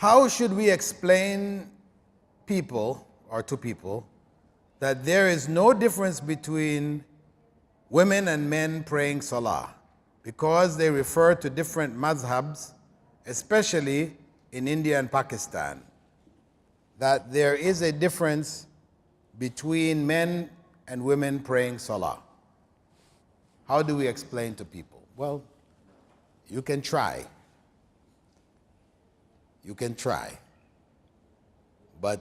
How should we explain people, or to people, that there is no difference between women and men praying Salah, because they refer to different madhabs, especially in India and Pakistan, that there is a difference between men and women praying Salah? How do we explain to people? Well, you can try. You can try. But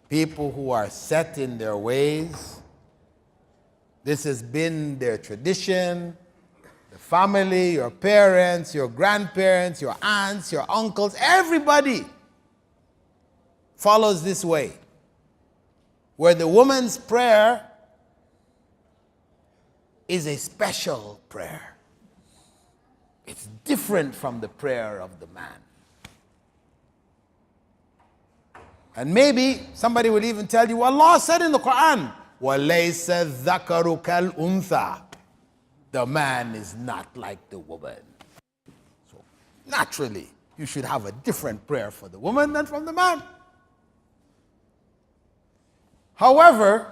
people who are set in their ways, this has been their tradition, the family, your parents, your grandparents, your aunts, your uncles, everybody follows this way, where the woman's prayer is a special prayer. It's different from the prayer of the man. And maybe somebody will even tell you, Allah said in the Quran, وَلَيْسَ الذَّكَرُ كَالْأُنثَى. The man is not like the woman. So naturally, you should have a different prayer for the woman than from the man. However,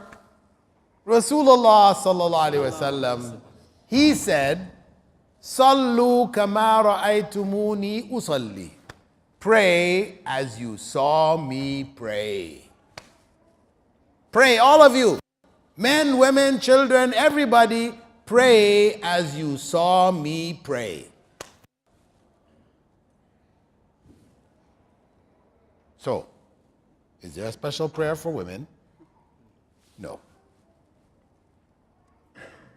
Rasulullah sallallahu alaihi wasallam, he said, "Sallu kama ra'aytumuni usalli." Pray as you saw me pray. Pray, all of you, men, women, children, everybody, pray as you saw me pray. So, is there a special prayer for women? No.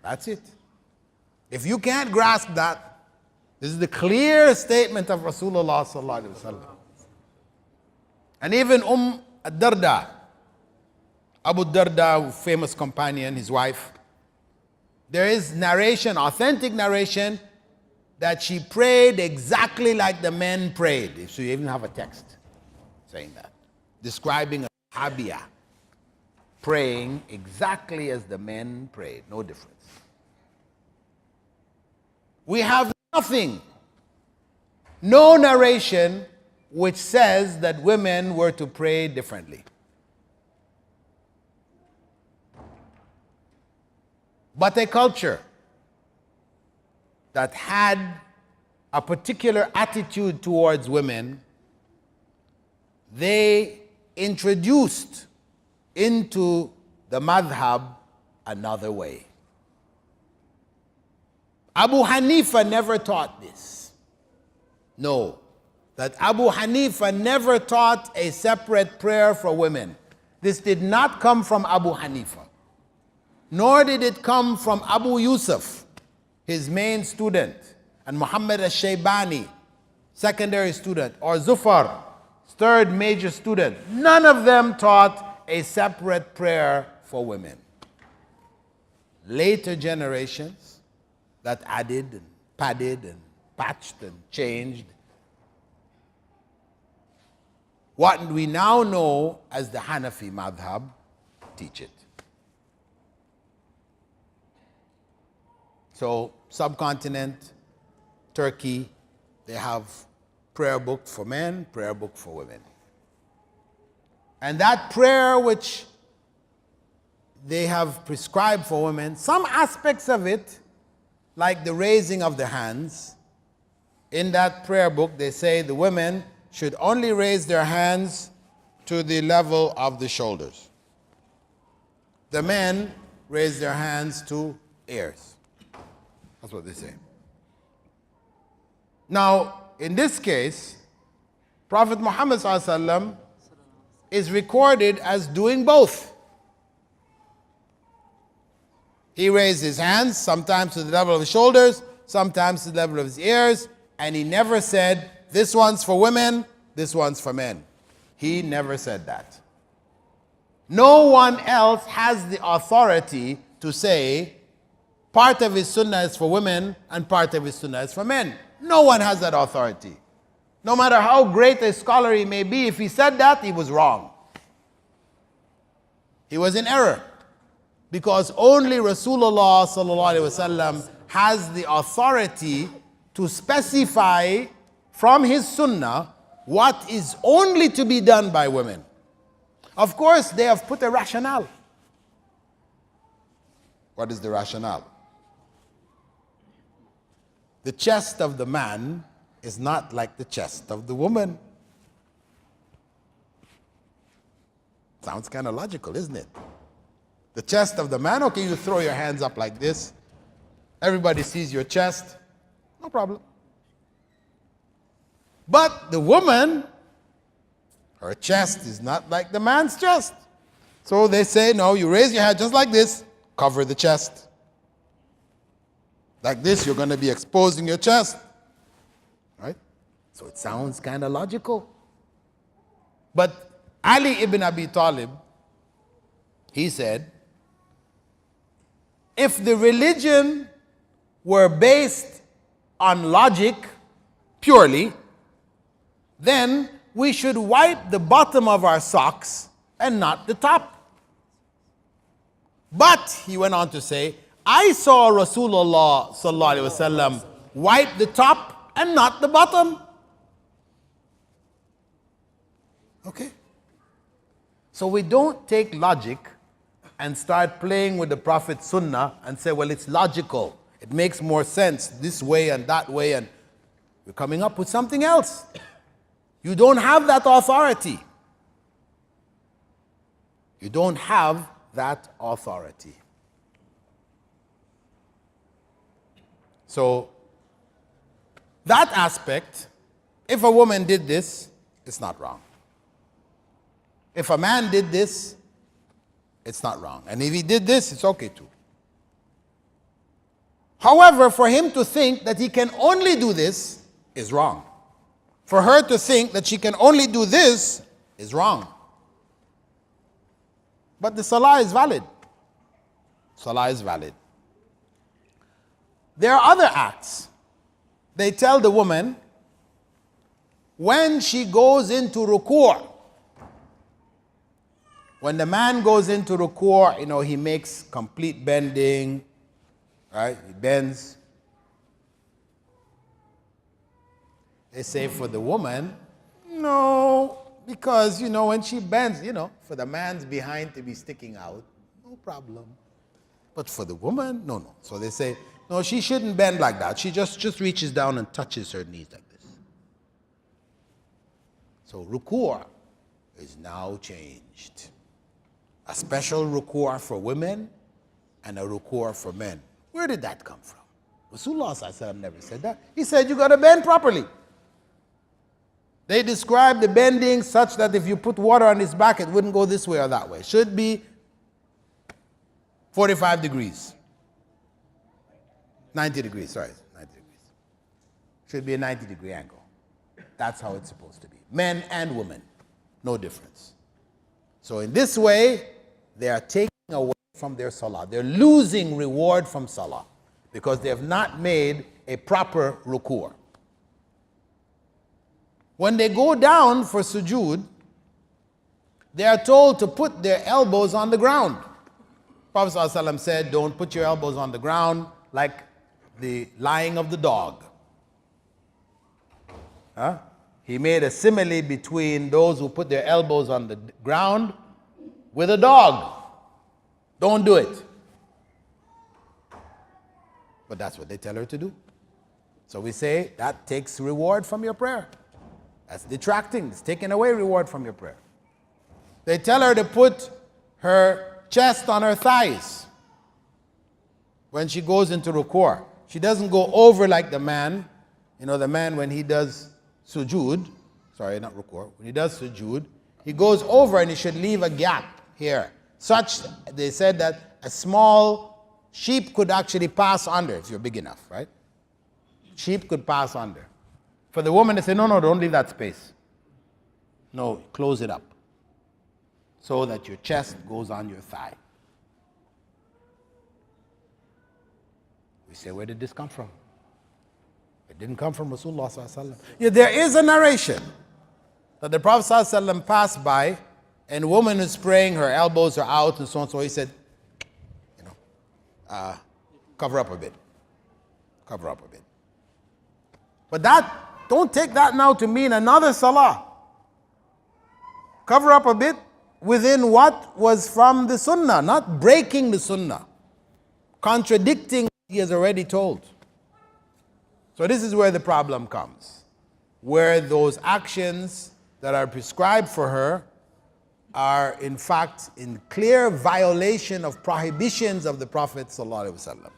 That's it. If you can't grasp that, this is the clear statement of Rasulullah sallallahu alaihi wasallam. And even Ad-Darda, Abu Darda, famous companion, his wife, there is narration, authentic narration, that she prayed exactly like the men prayed. So you even have a text saying that, describing a Sahabiya praying exactly as the men prayed, no difference. We have nothing, no narration which says that women were to pray differently. But a culture that had a particular attitude towards women, they introduced into the madhab another way. Abu Hanifa never taught this. No, that Abu Hanifa never taught a separate prayer for women. This did not come from Abu Hanifa, nor did it come from Abu Yusuf, his main student, and Muhammad al-Shaybani, secondary student, or Zufar, third major student. None of them taught a separate prayer for women. Later generations that added and padded and patched and changed what we now know as the Hanafi madhab teach it. So, subcontinent, Turkey, they have prayer book for men, prayer book for women. And that prayer which they have prescribed for women, some aspects of it, like the raising of the hands, in that prayer book they say the women should only raise their hands to the level of the shoulders. The men raise their hands to ears. That's what they say. Now, in this case, Prophet Muhammad ﷺ is recorded as doing both. He raised his hands, sometimes to the level of his shoulders, sometimes to the level of his ears, and he never said, this one's for women, this one's for men. He never said that. No one else has the authority to say, part of his sunnah is for women and part of his sunnah is for men. No one has that authority. No matter how great a scholar he may be, if he said that, he was wrong. He was in error. Because only Rasulullah sallallahu alaihi wasallam has the authority to specify from his sunnah what is only to be done by women. Of course, they have put a rationale. What is the rationale? The chest of the man is not like the chest of the woman. Sounds kind of logical, isn't it? The chest of the man, okay, you throw your hands up like this. Everybody sees your chest. No problem. But the woman, her chest is not like the man's chest. So they say, no, you raise your hand just like this, cover the chest. Like this, you're going to be exposing your chest. Right? So it sounds kind of logical. But Ali ibn Abi Talib, he said, if the religion were based on logic purely, then we should wipe the bottom of our socks and not the top. But, he went on to say, I saw Rasulullah sallallahu alaihi wasallam wipe the top and not the bottom. Okay? So we don't take logic and start playing with the Prophet's sunnah and say, well, it's logical. It makes more sense this way and that way, and we're coming up with something else. You don't have that authority. You don't have that authority. So, that aspect, if a woman did this, it's not wrong. If a man did this, it's not wrong. And if he did this, it's okay too. However, for him to think that he can only do this is wrong. For her to think that she can only do this is wrong. But the salah is valid. Salah is valid. There are other acts. They tell the woman, when she goes into ruku', when the man goes into ruku', he makes complete bending, right? He bends. They say for the woman, no, because, when she bends, for the man's behind to be sticking out, no problem. But for the woman, no. So they say, no, she shouldn't bend like that. She just reaches down and touches her knees like this. So ruku' is now changed. A special ruku' for women and a ruku' for men. Where did that come from? Rasulullah ﷺ never said that. He said you got to bend properly. They describe the bending such that if you put water on his back, it wouldn't go this way or that way. It should be 45 degrees. 90 degrees, sorry, 90 degrees. Should be a 90-degree angle. That's how it's supposed to be. Men and women, no difference. So in this way, they are taking away from their salah. They're losing reward from salah because they have not made a proper ruku'. When they go down for sujood, they are told to put their elbows on the ground. Prophet ﷺ said, don't put your elbows on the ground like the lying of the dog. He made a simile between those who put their elbows on the ground with a dog. Don't do it. But that's what they tell her to do. So we say that takes reward from your prayer. That's detracting. It's taking away reward from your prayer. They tell her to put her chest on her thighs when she goes into ruku'. She doesn't go over like the man. The man when he does sujood, sorry, not ruku', when he does sujood, he goes over and he should leave a gap here. Such, they said that a small sheep could actually pass under if you're big enough, right? Sheep could pass under. For the woman, they say, no, don't leave that space. No, close it up so that your chest goes on your thigh. We say, where did this come from? It didn't come from Rasulullah sallallahu alaihi wasallam. Yeah, there is a narration that the Prophet sallallahu alaihi wasallam passed by, and a woman is praying, her elbows are out, and so on. So he said, cover up a bit. Cover up a bit. But that Don't take that now to mean another salah. Cover up a bit within what was from the sunnah, not breaking the sunnah, contradicting what he has already told. So this is where the problem comes, where those actions that are prescribed for her are in fact in clear violation of prohibitions of the Prophet sallallahu alaihi wasallam.